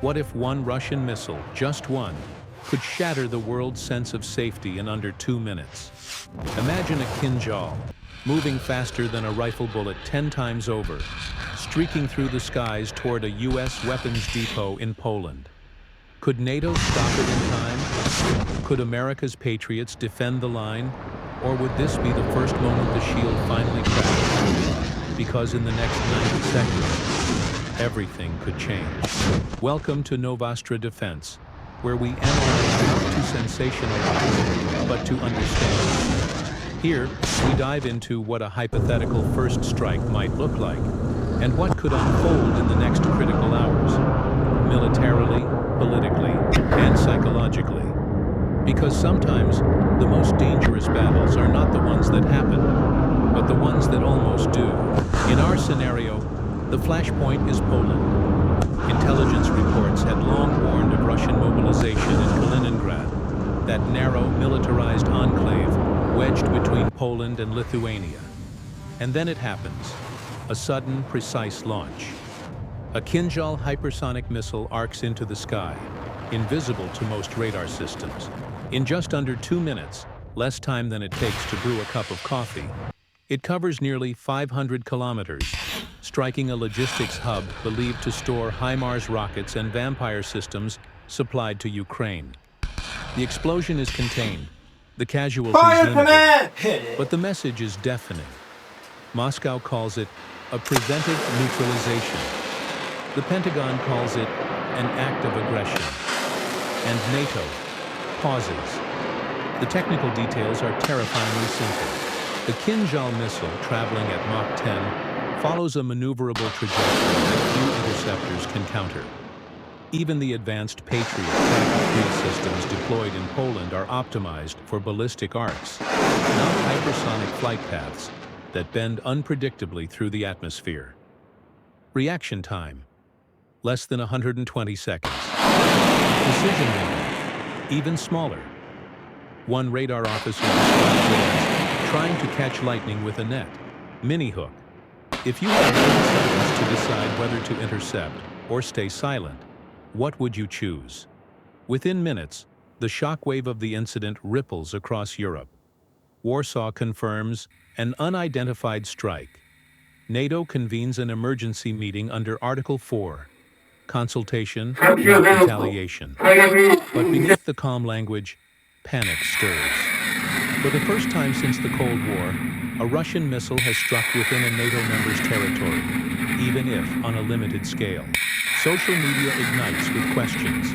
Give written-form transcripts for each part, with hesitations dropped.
What if one Russian missile, just one, could shatter the world's sense of safety in under 2 minutes? Imagine a Kinzhal, moving faster than a rifle bullet 10 times over, streaking through the skies toward a US weapons depot in Poland. Could NATO stop it in time? Could America's patriots defend the line? Or would this be the first moment the shield finally cracks? Because in the next 90 seconds, everything could change. Welcome to USvsRussia Defense, where we analyze not to sensationalize, but to understand. Here, we dive into what a hypothetical first strike might look like, and what could unfold in the next critical hours, militarily, politically, and psychologically. Because sometimes, the most dangerous battles are not the ones that happen, but the ones that almost do. In our scenario, the flashpoint is Poland. Intelligence reports had long warned of Russian mobilization in Kaliningrad, that narrow, militarized enclave wedged between Poland and Lithuania. And then it happens, a sudden, precise launch. A Kinzhal hypersonic missile arcs into the sky, invisible to most radar systems. In just under 2 minutes, less time than it takes to brew a cup of coffee, it covers nearly 500 kilometers, striking a logistics hub believed to store HIMARS rockets and Vampire systems supplied to Ukraine. The explosion is contained, the casualties limited, but the message is deafening. Moscow calls it a preventive neutralization. The Pentagon calls it an act of aggression. And NATO pauses. The technical details are terrifyingly simple. The Kinzhal missile, traveling at Mach 10, follows a maneuverable trajectory that few interceptors can counter. Even the advanced Patriot Track-3 systems deployed in Poland are optimized for ballistic arcs, not hypersonic flight paths that bend unpredictably through the atmosphere. Reaction time: less than 120 seconds. Decision window: even smaller. One radar officer described it as trying to catch lightning with a net. Mini hook. If you had 30 seconds to decide whether to intercept or stay silent, what would you choose? Within minutes, the shockwave of the incident ripples across Europe. Warsaw confirms an unidentified strike. NATO convenes an emergency meeting under Article 4. Consultation, not retaliation. But beneath the calm language, panic stirs. For the first time since the Cold War, a Russian missile has struck within a NATO member's territory, even if on a limited scale. Social media ignites with questions.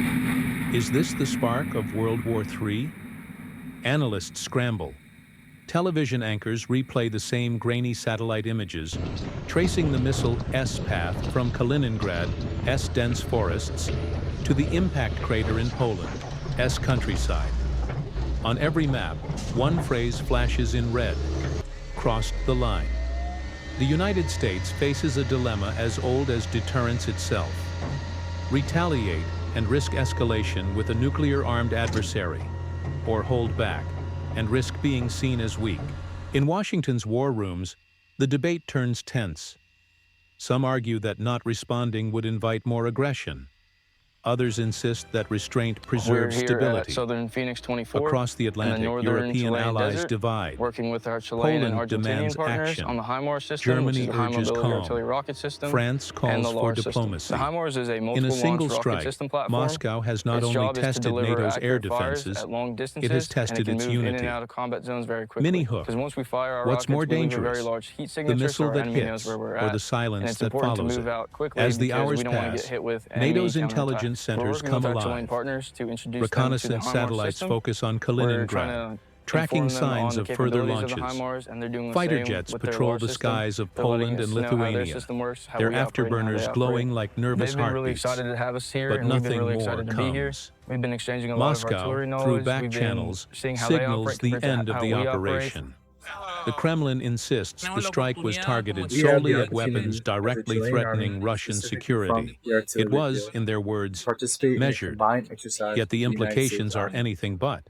Is this the spark of World War III? Analysts scramble. Television anchors replay the same grainy satellite images, tracing the missile's path from Kaliningrad's dense forests to the impact crater in Poland's countryside. On every map, one phrase flashes in red: crossed the line. The United States faces a dilemma as old as deterrence itself. Retaliate and risk escalation with a nuclear-armed adversary, or hold back and risk being seen as weak. In Washington's war rooms, the debate turns tense. Some argue that not responding would invite more aggression. Others insist that restraint preserves stability. Southern Phoenix 24, across the Atlantic, European allies desert, divide. working with our Chilean and Poland Argentinian demands partners action. on the HIMARS system, Germany which is a high urges mobility calm. artillery rocket system, France and calls the for LAR system. diplomacy. The HIMARS is a In a multiple single launch rocket strike, system platform. Moscow has not Its only job is to tested deliver NATO's air accurate fires defenses, at long distances, it has tested and it its can move in unity. and out of combat zones very quickly. Mini hook. Because once we fire our What's rockets, more we leave a very dangerous, large heat the signature, missile so our that enemy knows hits, where we're or at. the silence And it's that important follows to move it? out quickly As the because hours we don't want to pass, get hit with enemy NATO's counterattack. intelligence We're centers working come with our Chilean alive. partners to introduce Reconnaissance them to the HIMARS satellites system. focus on We're Kaliningrad, trying to tracking inform them signs on of the further capabilities of the launches. HIMARS, and they're doing the Fighter same jets with their patrol LAR the system. skies of They're letting Poland us and know how their Lithuania, system works, how their we operate, and how afterburners they glowing operate. like nervous They've been really heartbeats. excited to have us here, But and we've been nothing really more excited to be here. comes. We've been exchanging a lot of artillery Moscow, through knowledge. back We've been channels, seeing how they signals operate the compared to end of how the we operate. operation. The Kremlin insists the strike was targeted We had solely the at weapons opportunity directly as a Chilean threatening army, Russian specifically from security. the artillery It was, field, in their to words, participate in a measured. combined exercise Yet the with the United States implications are Army. anything but.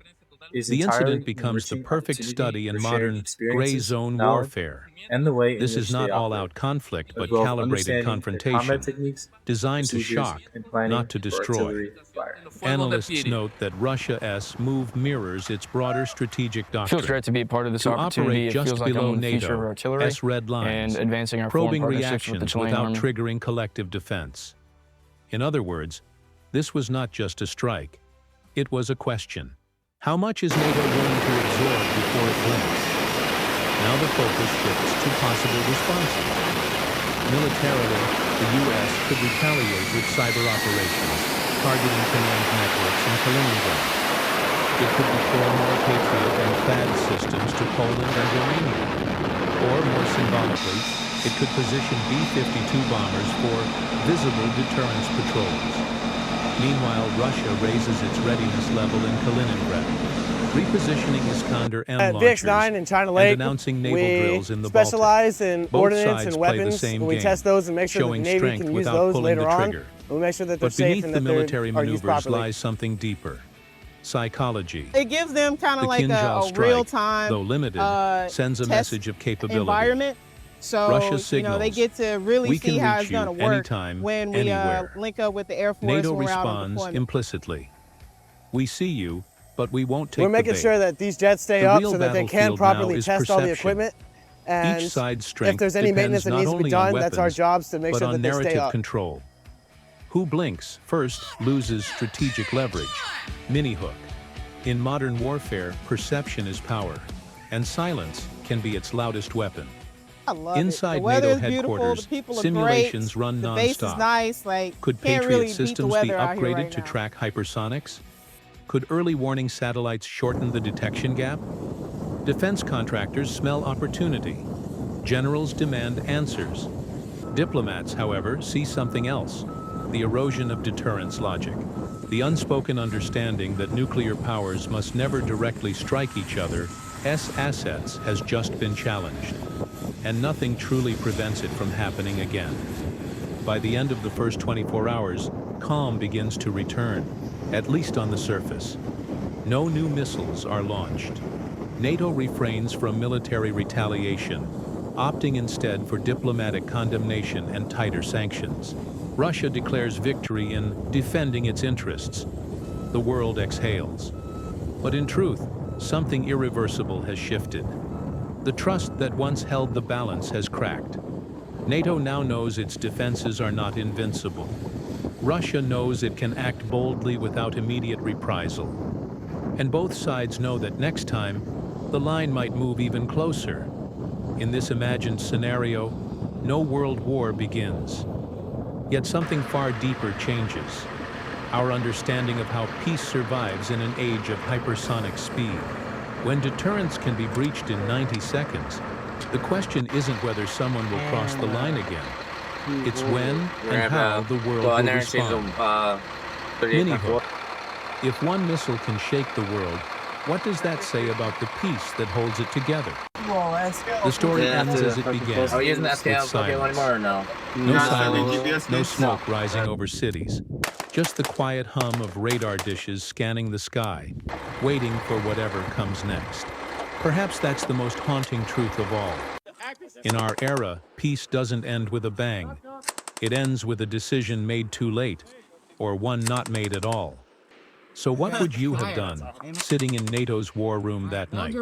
The incident becomes the perfect study in modern gray zone warfare. This is not all-out conflict, but calibrated confrontation, designed to shock, not to destroy. Analysts note that Russia's move mirrors its broader strategic doctrine. Feels great to be a part of this to opportunity. operate just It feels like below I'm in the future of artillery NATO's red lines, and advancing our probing foreign partnerships with the reactions Chilean without army. triggering collective defense. In other words, this was not just a strike. It was a question. How much is NATO willing to absorb before it blinks? Now the focus shifts to possible responses. Militarily, the U.S. could retaliate with cyber operations, targeting command networks in Kaliningrad. It could deploy more Patriot and THAAD systems to Poland and Romania. Or, more symbolically, it could position B-52 bombers for visible deterrence patrols. Meanwhile, Russia raises its readiness level in Kaliningrad, repositioning Iskander-M launchers VX-9 in China Lake, and announcing naval drills in the specialize Baltic. in Both ordnance sides and play the weapons, same and we game, test those and make sure that the showing Navy strength can use without those pulling later the on. trigger. And we make sure that they're But safe beneath and the that military are used maneuvers properly. lies something deeper. Psychology. It gives them kind The of like Kinzhal a strike, real-time though limited, sends a test message of capability. environment. So, Russia they signals, get to really "We see can how reach it's going to you work anytime, when we anywhere." link up with the Air Force NATO when we're out on responds deployment. implicitly. We see you, but we won't take We're making the bait. sure that these jets stay The up real so that they can battlefield properly now is test all the perception. equipment. And Each side's strength if there's any maintenance depends that not needs to be only on done, that's our weapons, jobs to make but sure on that they stay narrative up. control. Who blinks first loses strategic leverage. Mini-hook. In modern warfare, perception is power, and silence can be its loudest weapon. I love Inside it. The weather NATO is beautiful, headquarters, the people are simulations great, run the base is non-stop. nice. Like, Could can't Patriot really beat the systems be weather out here upgraded right to now. track hypersonics? Could early warning satellites shorten the detection gap? Defense contractors smell opportunity. Generals demand answers. Diplomats, however, see something else: the erosion of deterrence logic. The unspoken understanding that nuclear powers must never directly strike each other's assets has just been challenged, and nothing truly prevents it from happening again. By the end of the first 24 hours, calm begins to return, at least on the surface. No new missiles are launched. NATO refrains from military retaliation, opting instead for diplomatic condemnation and tighter sanctions. Russia declares victory in defending its interests. The world exhales. But in truth, something irreversible has shifted. The trust that once held the balance has cracked. NATO now knows its defenses are not invincible. Russia knows it can act boldly without immediate reprisal. And both sides know that next time, the line might move even closer. In this imagined scenario, no world war begins. Yet something far deeper changes. Our understanding of how peace survives in an age of hypersonic speed. When deterrence can be breached in 90 seconds, the question isn't whether someone will cross the line again. It's when and how the world will respond. Mini-hook. If one missile can shake the world, what does that say about the peace that holds it together? The story ends as it began, Are we using that with scale silence. anymore or no? No sirens, no smoke rising over cities. Just the quiet hum of radar dishes scanning the sky, waiting for whatever comes next. Perhaps that's the most haunting truth of all. In our era, peace doesn't end with a bang. It ends with a decision made too late, or one not made at all. So what would you have done, sitting in NATO's war room that night?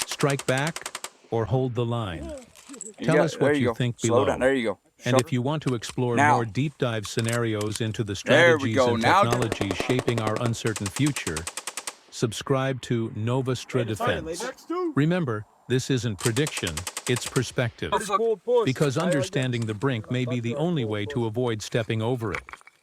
Strike back, or hold the line? Tell us what you think below. There you go. And if you want to explore Now. more deep dive scenarios into the strategies and Now. technologies shaping our uncertain future, subscribe to USvsRussia Defense. Remember, this isn't prediction, it's perspective. Because understanding the brink may be the only way to avoid stepping over it.